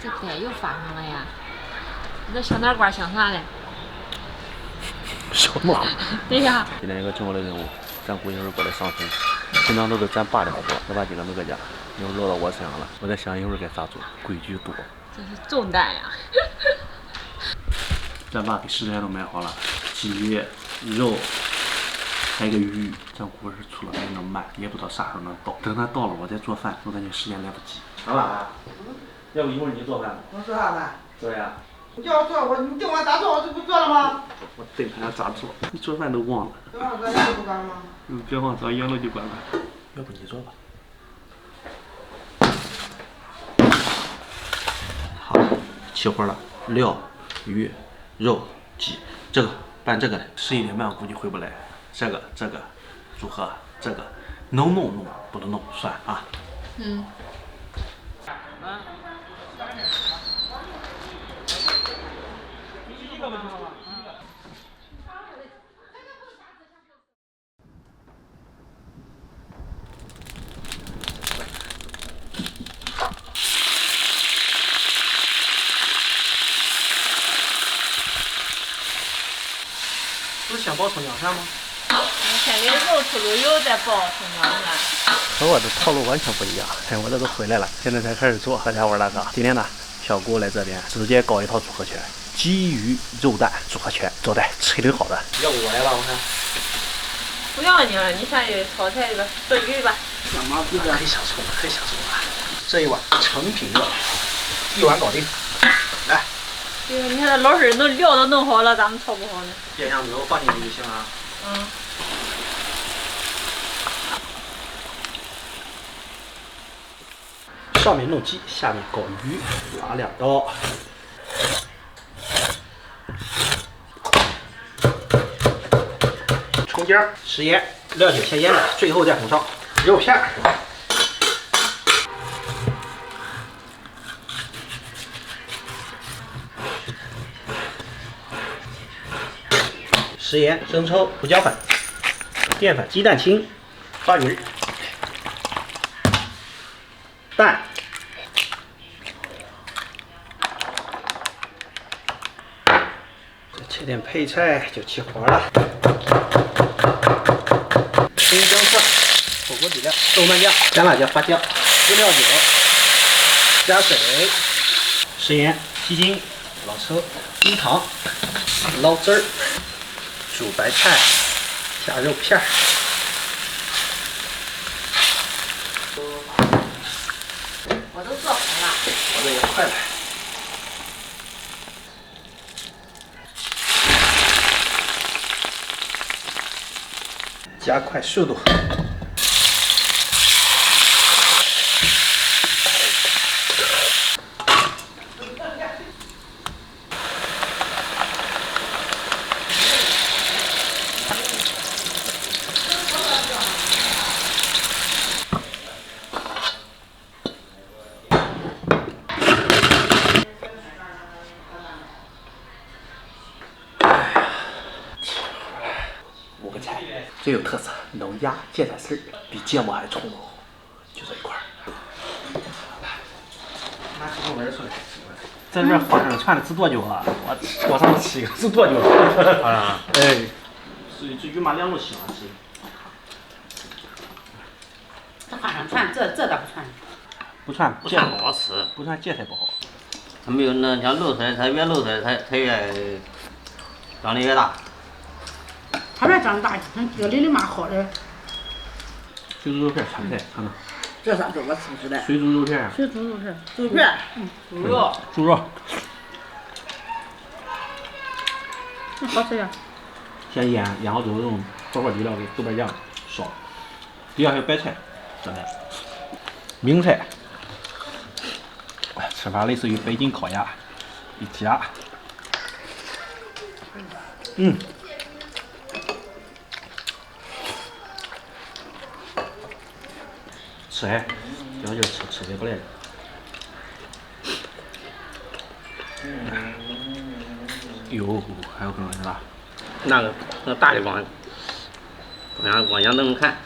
这该又发生了呀！你这小脑瓜想啥嘞？小脑。对呀。今天有个重要的任务，咱姑娘儿过来上坟，平常都是咱爸的活，我爸今天没搁家，又落到我身上了。我在想一会儿该咋做，规矩多。这是重担呀！咱爸给食材都买好了，鸡、肉，还有个鱼。咱姑儿出了门那么慢，也不知道啥时候能到。等他到了，我再做饭，我感觉时间来不及。老板，要不一会儿你做饭吧？我做啥呢？做呀。你叫我做，你叫我咋做，我这不做了吗？我等看咋做，你做饭都忘了。昨晚咱也不干了吗？别忘找杨楼就管管。要不你做吧。好，起火了，料、鱼、肉、鸡，这个拌这个的，11点半我估计回不来。这个组合，这个能弄，不能弄算啊。嗯。不是先爆葱姜蒜吗？先给肉出卤油，再爆葱姜蒜。和我的套路完全不一样。哎，我这都回来了，现在才开始做。大家伙大哥，今天呢，小姑来这边直接搞一套组合拳，鸡鱼肉蛋组合拳，走的吹的好的。要不我来吧，我看。不要你了，你下去炒菜去吧，做鱼吧。干嘛不很享受了，很享受了。这一碗成品料，一碗搞定。来。对，你看这老师都料都弄好了，咱们炒不好呢。变香之后放进去就行了。嗯。上面弄鸡，下面搞鱼，拿2刀。葱姜、食盐、料酒先腌了，最后再红烧。肉片儿。食盐、生抽、胡椒粉、淀粉、鸡蛋清、花鱼、蛋、再切点配菜就起火了。青姜蒜、火锅底料、豆瓣酱、干辣椒、花椒、湿料酒，加水、食盐、鸡精、老抽、冰糖，捞汁儿。煮白菜，下肉片儿，我都做好了。我这也快了。加快速度。5个菜，最有特色，能压芥菜丝比芥末还从容，就这一块儿。拿石头纹出来，在这放上串的吃多久啊？我上次吃一个是多久？啊，哎，是鱼麻两都喜欢吃。这放上串，这倒不串。不串，不串不好吃，不串芥菜不好。它没有那像肉菜，它越肉菜它越长得越大。它这长大，像这里的嘛好的。水煮肉片川菜，看看。这啥肉我吃不出来。水煮肉片。水煮肉片，猪片，猪肉。猪肉。好吃呀。先腌好之后用火锅底料给豆瓣酱烧，底下还有白菜，真的。名菜。吃法类似于北京烤鸭，一夹。吃还，这就吃的不赖的。哟，还有更是吧？那个大的往阳灯看。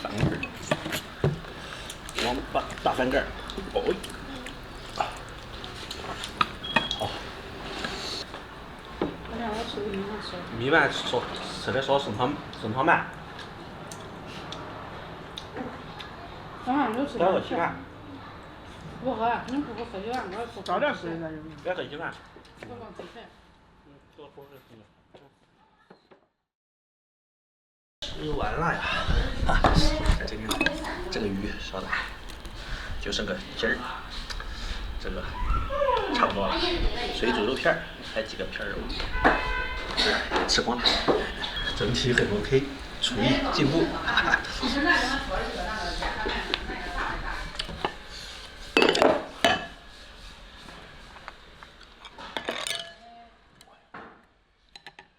翻盖儿，往把大翻盖儿，哦，好。我俩我吃米饭吃。米饭吃的少，剩汤饭，晚上就吃不要喝稀饭，不喝，你不喝稀饭，我不早点睡那就。不要喝稀饭。我光鸡排。这锅是行了。吃完了呀，这个鱼烧的，就剩个筋儿，这个差不多了。水煮肉片儿，还几个片儿肉，吃光了。整体很 OK，厨艺进步。